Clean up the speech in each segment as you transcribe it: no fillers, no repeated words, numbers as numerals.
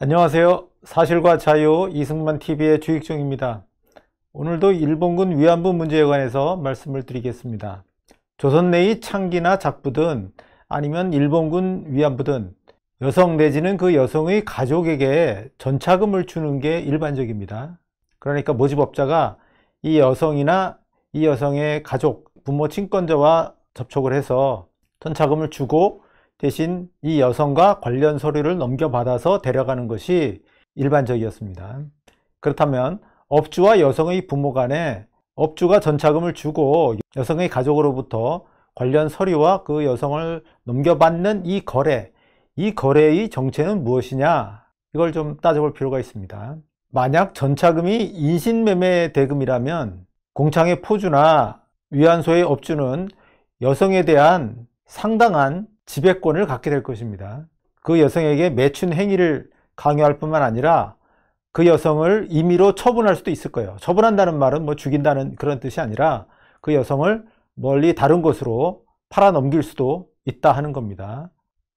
안녕하세요. 사실과 자유 이승만TV의 주익종입니다. 오늘도 일본군 위안부 문제에 관해서 말씀을 드리겠습니다. 조선 내의 창기나 작부든 아니면 일본군 위안부든 여성 내지는 그 여성의 가족에게 전차금을 주는 게 일반적입니다. 그러니까 모집업자가 이 여성이나 이 여성의 가족, 부모 친권자와 접촉을 해서 전차금을 주고 대신 이 여성과 관련 서류를 넘겨받아서 데려가는 것이 일반적이었습니다. 그렇다면 업주와 여성의 부모 간에 업주가 전차금을 주고 여성의 가족으로부터 관련 서류와 그 여성을 넘겨받는 이 거래의 정체는 무엇이냐, 이걸 좀 따져볼 필요가 있습니다. 만약 전차금이 인신매매 대금이라면 공창의 포주나 위안소의 업주는 여성에 대한 상당한 지배권을 갖게 될 것입니다. 그 여성에게 매춘 행위를 강요할 뿐만 아니라 그 여성을 임의로 처분할 수도 있을 거예요. 처분한다는 말은 뭐 죽인다는 그런 뜻이 아니라 그 여성을 멀리 다른 곳으로 팔아 넘길 수도 있다 하는 겁니다.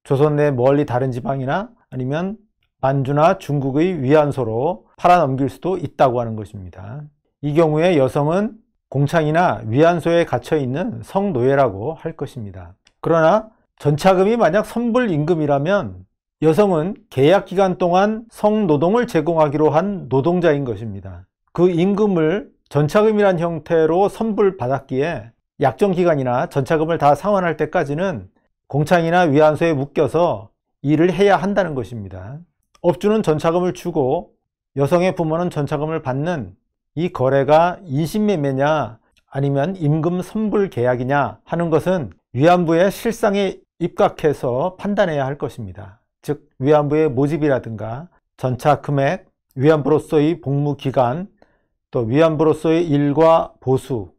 조선 내 멀리 다른 지방이나 아니면 만주나 중국의 위안소로 팔아 넘길 수도 있다고 하는 것입니다. 이 경우에 여성은 공창이나 위안소에 갇혀 있는 성노예라고 할 것입니다. 그러나 전차금이 만약 선불임금이라면 여성은 계약기간 동안 성노동을 제공하기로 한 노동자인 것입니다. 그 임금을 전차금이란 형태로 선불받았기에 약정기간이나 전차금을 다 상환할 때까지는 공창이나 위안소에 묶여서 일을 해야 한다는 것입니다. 업주는 전차금을 주고 여성의 부모는 전차금을 받는 이 거래가 인신매매냐 아니면 임금 선불 계약이냐 하는 것은 위안부의 실상에 입각해서 판단해야 할 것입니다. 즉 위안부의 모집이라든가 전차 금액, 위안부로서의 복무 기간, 또 위안부로서의 일과 보수,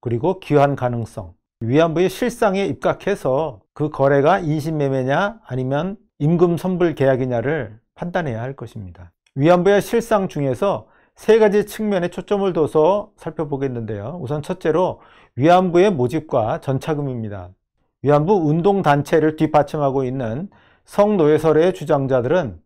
그리고 귀환 가능성, 위안부의 실상에 입각해서 그 거래가 인신매매냐 아니면 임금 선불 계약이냐를 판단해야 할 것입니다. 위안부의 실상 중에서 세 가지 측면에 초점을 둬서 살펴보겠는데요. 우선 첫째로 위안부의 모집과 전차금입니다. 위안부 운동단체를 뒷받침하고 있는 성노예설의 주장자들은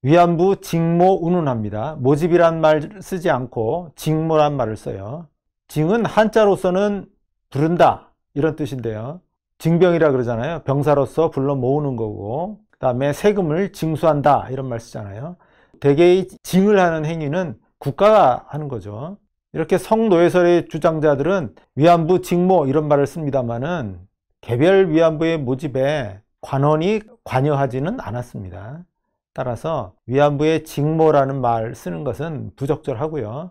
위안부 징모 운운합니다. 모집이란 말 쓰지 않고 징모란 말을 써요. 징은 한자로서는 부른다 이런 뜻인데요. 징병이라 그러잖아요. 병사로서 불러 모으는 거고, 그 다음에 세금을 징수한다 이런 말 쓰잖아요. 대개의 징을 하는 행위는 국가가 하는 거죠. 이렇게 성노예설의 주장자들은 위안부 징모 이런 말을 씁니다만은 개별 위안부의 모집에 관원이 관여하지는 않았습니다. 따라서 위안부의 징모라는 말 쓰는 것은 부적절하고요.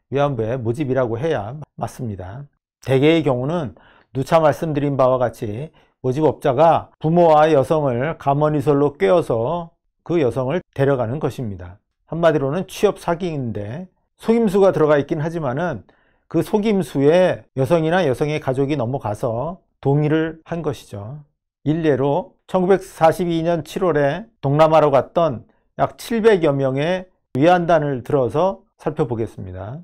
위안부의 모집이라고 해야 맞습니다. 대개의 경우는 누차 말씀드린 바와 같이 모집업자가 부모와 여성을 감언이설로 꿰어서 그 여성을 데려가는 것입니다. 한마디로는 취업 사기인데 속임수가 들어가 있긴 하지만은 그 속임수에 여성이나 여성의 가족이 넘어가서 동의를 한 것이죠. 일례로 1942년 7월에 동남아로 갔던 약 700여 명의 위안단을 들어서 살펴보겠습니다.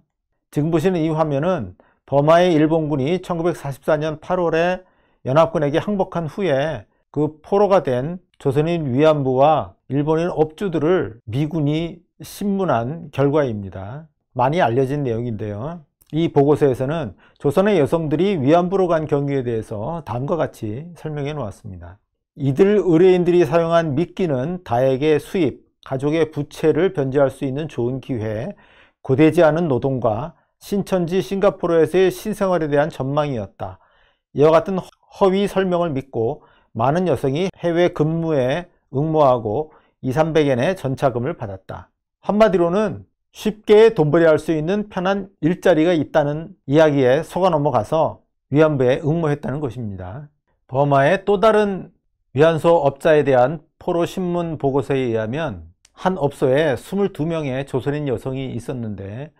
지금 보시는 이 화면은 버마의 일본군이 1944년 8월에 연합군에게 항복한 후에 그 포로가 된 조선인 위안부와 일본인 업주들을 미군이 신문한 결과입니다. 많이 알려진 내용인데요. 이 보고서에서는 조선의 여성들이 위안부로 간 경위에 대해서 다음과 같이 설명해 놓았습니다. 이들 의뢰인들이 사용한 미끼는 다액의 수입, 가족의 부채를 변제할 수 있는 좋은 기회, 고되지 않은 노동과 신천지 싱가포르에서의 신생활에 대한 전망이었다. 이와 같은 허위 설명을 믿고 많은 여성이 해외 근무에 응모하고 200~300엔의 전차금을 받았다. 한마디로는 쉽게 돈벌이할 수 있는 편한 일자리가 있다는 이야기에 속아 넘어가서 위안부에 응모했다는 것입니다. 버마의 또 다른 위안소 업자에 대한 포로 신문 보고서에 의하면 한 업소에 22명의 조선인 여성이 있었는데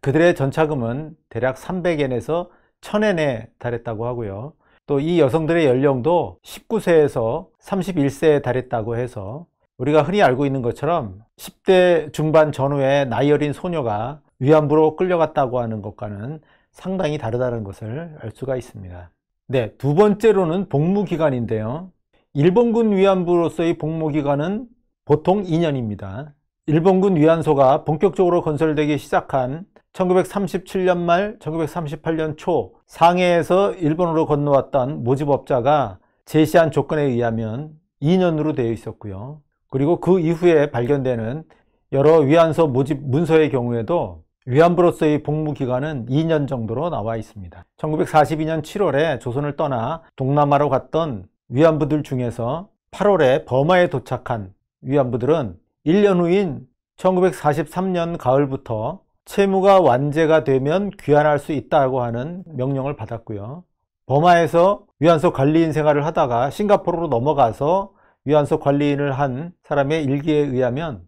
그들의 전차금은 대략 300엔에서 1000엔에 달했다고 하고요. 또 이 여성들의 연령도 19세에서 31세에 달했다고 해서 우리가 흔히 알고 있는 것처럼 10대 중반 전후의 나이 어린 소녀가 위안부로 끌려갔다고 하는 것과는 상당히 다르다는 것을 알 수가 있습니다. 네, 두 번째로는 복무기간인데요. 일본군 위안부로서의 복무기간은 보통 2년입니다. 일본군 위안소가 본격적으로 건설되기 시작한 1937년 말 1938년 초 상해에서 일본으로 건너왔던 모집업자가 제시한 조건에 의하면 2년으로 되어 있었고요. 그리고 그 이후에 발견되는 여러 위안소 모집 문서의 경우에도 위안부로서의 복무 기간은 2년 정도로 나와 있습니다. 1942년 7월에 조선을 떠나 동남아로 갔던 위안부들 중에서 8월에 버마에 도착한 위안부들은 1년 후인 1943년 가을부터 채무가 완제가 되면 귀환할 수 있다고 하는 명령을 받았고요. 버마에서 위안소 관리인 생활을 하다가 싱가포르로 넘어가서 위안소 관리인을 한 사람의 일기에 의하면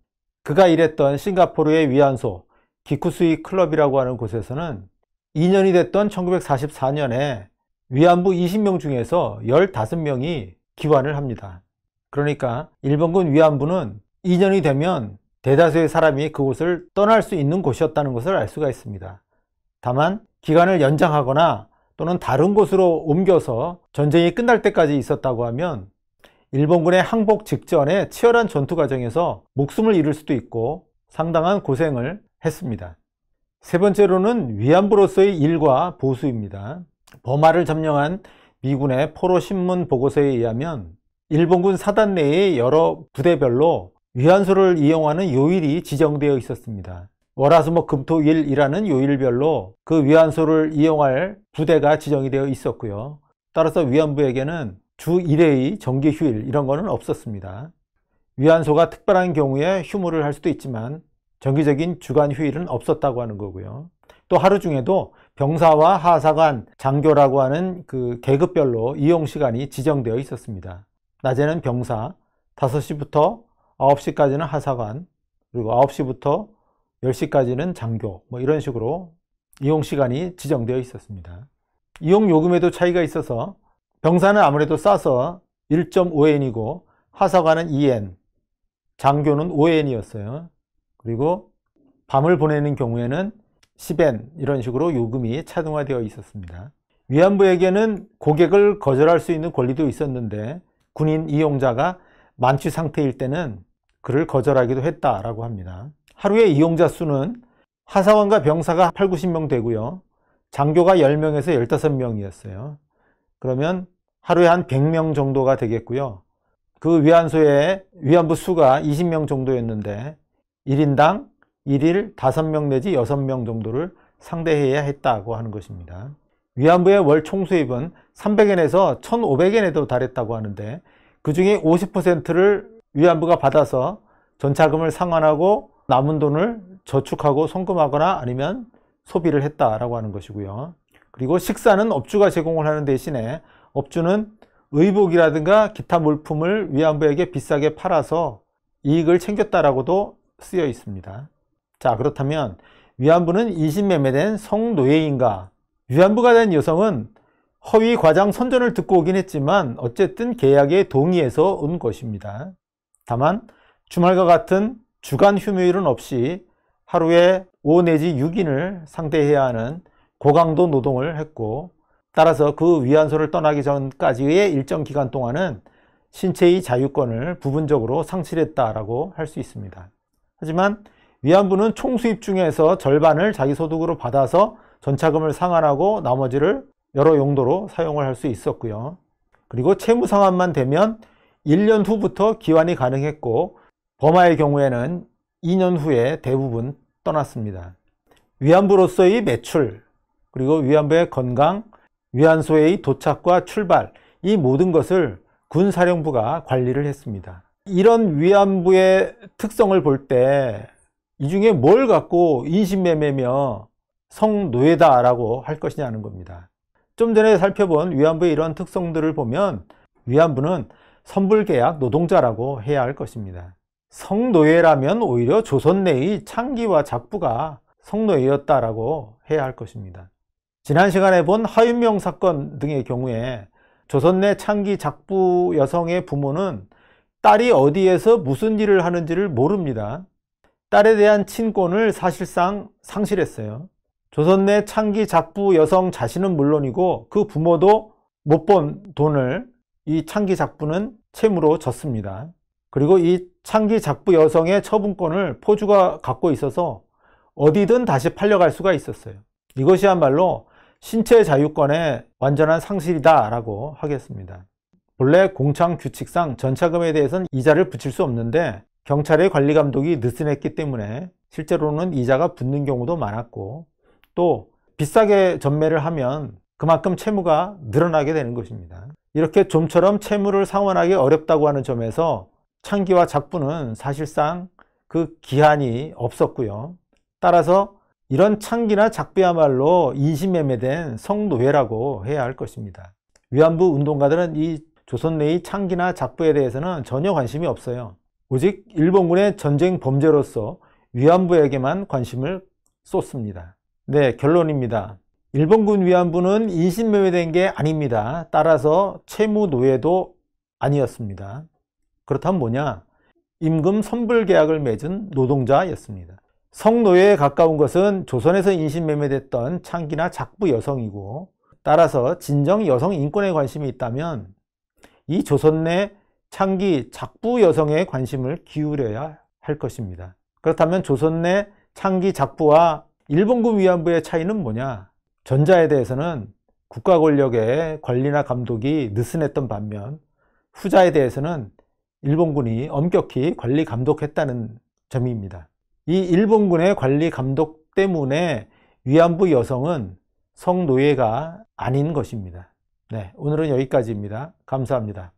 그가 일했던 싱가포르의 위안소 기쿠스이 클럽이라고 하는 곳에서는 2년이 됐던 1944년에 위안부 20명 중에서 15명이 귀환을 합니다. 그러니까 일본군 위안부는 2년이 되면 대다수의 사람이 그곳을 떠날 수 있는 곳이었다는 것을 알 수가 있습니다. 다만 기간을 연장하거나 또는 다른 곳으로 옮겨서 전쟁이 끝날 때까지 있었다고 하면 일본군의 항복 직전에 치열한 전투 과정에서 목숨을 잃을 수도 있고 상당한 고생을 했습니다. 세 번째로는 위안부로서의 일과 보수입니다. 버마를 점령한 미군의 포로 신문 보고서에 의하면 일본군 사단 내의 여러 부대별로 위안소를 이용하는 요일이 지정되어 있었습니다. 월화수목금토일이라는 요일별로 그 위안소를 이용할 부대가 지정이 되어 있었고요. 따라서 위안부에게는 주 1회의 정기 휴일 이런 거는 없었습니다. 위안소가 특별한 경우에 휴무를 할 수도 있지만 정기적인 주간 휴일은 없었다고 하는 거고요. 또 하루 중에도 병사와 하사관, 장교라고 하는 그 계급별로 이용 시간이 지정되어 있었습니다. 낮에는 병사, 5시부터 9시까지는 하사관, 그리고 9시부터 10시까지는 장교, 이런 식으로 이용 시간이 지정되어 있었습니다. 이용 요금에도 차이가 있어서 병사는 아무래도 싸서 1.5엔이고 하사관은 2엔, 장교는 5엔이었어요. 그리고 밤을 보내는 경우에는 10엔 이런 식으로 요금이 차등화되어 있었습니다. 위안부에게는 고객을 거절할 수 있는 권리도 있었는데 군인 이용자가 만취 상태일 때는 그를 거절하기도 했다라고 합니다. 하루의 이용자 수는 하사관과 병사가 8, 90명 되고요. 장교가 10명에서 15명이었어요. 그러면 하루에 한 100명 정도가 되겠고요. 그 위안소의 위안부 수가 20명 정도였는데 1인당 1일 5명 내지 6명 정도를 상대해야 했다고 하는 것입니다. 위안부의 월 총수입은 300엔에서 1500엔에도 달했다고 하는데 그 중에 50%를 위안부가 받아서 전차금을 상환하고 남은 돈을 저축하고 송금하거나 아니면 소비를 했다라고 하는 것이고요. 그리고 식사는 업주가 제공을 하는 대신에 업주는 의복이라든가 기타 물품을 위안부에게 비싸게 팔아서 이익을 챙겼다라고도 쓰여 있습니다. 자, 그렇다면 위안부는 인신매매된 성노예인가? 위안부가 된 여성은 허위 과장 선전을 듣고 오긴 했지만 어쨌든 계약에 동의해서 온 것입니다. 다만 주말과 같은 주간 휴무일은 없이 하루에 5 내지 6인을 상대해야 하는 고강도 노동을 했고 따라서 그 위안소를 떠나기 전까지의 일정 기간 동안은 신체의 자유권을 부분적으로 상실했다라고 할 수 있습니다. 하지만 위안부는 총수입 중에서 절반을 자기 소득으로 받아서 전차금을 상환하고 나머지를 여러 용도로 사용을 할 수 있었고요. 그리고 채무 상환만 되면 1년 후부터 기환이 가능했고 버마의 경우에는 2년 후에 대부분 떠났습니다. 위안부로서의 매출, 그리고 위안부의 건강, 위안소의 도착과 출발, 이 모든 것을 군사령부가 관리를 했습니다. 이런 위안부의 특성을 볼 때 이 중에 뭘 갖고 인신매매며 성노예다라고 할 것이냐는 겁니다. 좀 전에 살펴본 위안부의 이런 특성들을 보면 위안부는 선불계약 노동자라고 해야 할 것입니다. 성노예라면 오히려 조선 내의 창기와 작부가 성노예였다라고 해야 할 것입니다. 지난 시간에 본 하윤명 사건 등의 경우에 조선 내 창기 작부 여성의 부모는 딸이 어디에서 무슨 일을 하는지를 모릅니다. 딸에 대한 친권을 사실상 상실했어요. 조선 내 창기 작부 여성 자신은 물론이고 그 부모도 못 본 돈을 이 창기 작부는 채무로 졌습니다. 그리고 이 창기 작부 여성의 처분권을 포주가 갖고 있어서 어디든 다시 팔려갈 수가 있었어요. 이것이야말로 신체 자유권의 완전한 상실이다 라고 하겠습니다. 본래 공창 규칙상 전차금에 대해서는 이자를 붙일 수 없는데 경찰의 관리 감독이 느슨했기 때문에 실제로는 이자가 붙는 경우도 많았고, 또 비싸게 전매를 하면 그만큼 채무가 늘어나게 되는 것입니다. 이렇게 좀처럼 채무를 상환하기 어렵다고 하는 점에서 창기와 작부는 사실상 그 기한이 없었고요. 따라서 이런 창기나 작부야말로 인신매매된 성노예라고 해야 할 것입니다. 위안부 운동가들은 이 조선 내의 창기나 작부에 대해서는 전혀 관심이 없어요. 오직 일본군의 전쟁 범죄로서 위안부에게만 관심을 쏟습니다. 네, 결론입니다. 일본군 위안부는 인신매매된 게 아닙니다. 따라서 채무 노예도 아니었습니다. 그렇다면 뭐냐? 임금 선불 계약을 맺은 노동자였습니다. 성노예에 가까운 것은 조선에서 인신매매됐던 창기나 작부 여성이고, 따라서 진정 여성 인권에 관심이 있다면 이 조선 내 창기 작부 여성에 관심을 기울여야 할 것입니다. 그렇다면 조선 내 창기 작부와 일본군 위안부의 차이는 뭐냐? 전자에 대해서는 국가 권력의 관리나 감독이 느슨했던 반면, 후자에 대해서는 일본군이 엄격히 관리 감독했다는 점입니다. 이 일본군의 관리 감독 때문에 위안부 여성은 성노예가 아닌 것입니다. 네, 오늘은 여기까지입니다. 감사합니다.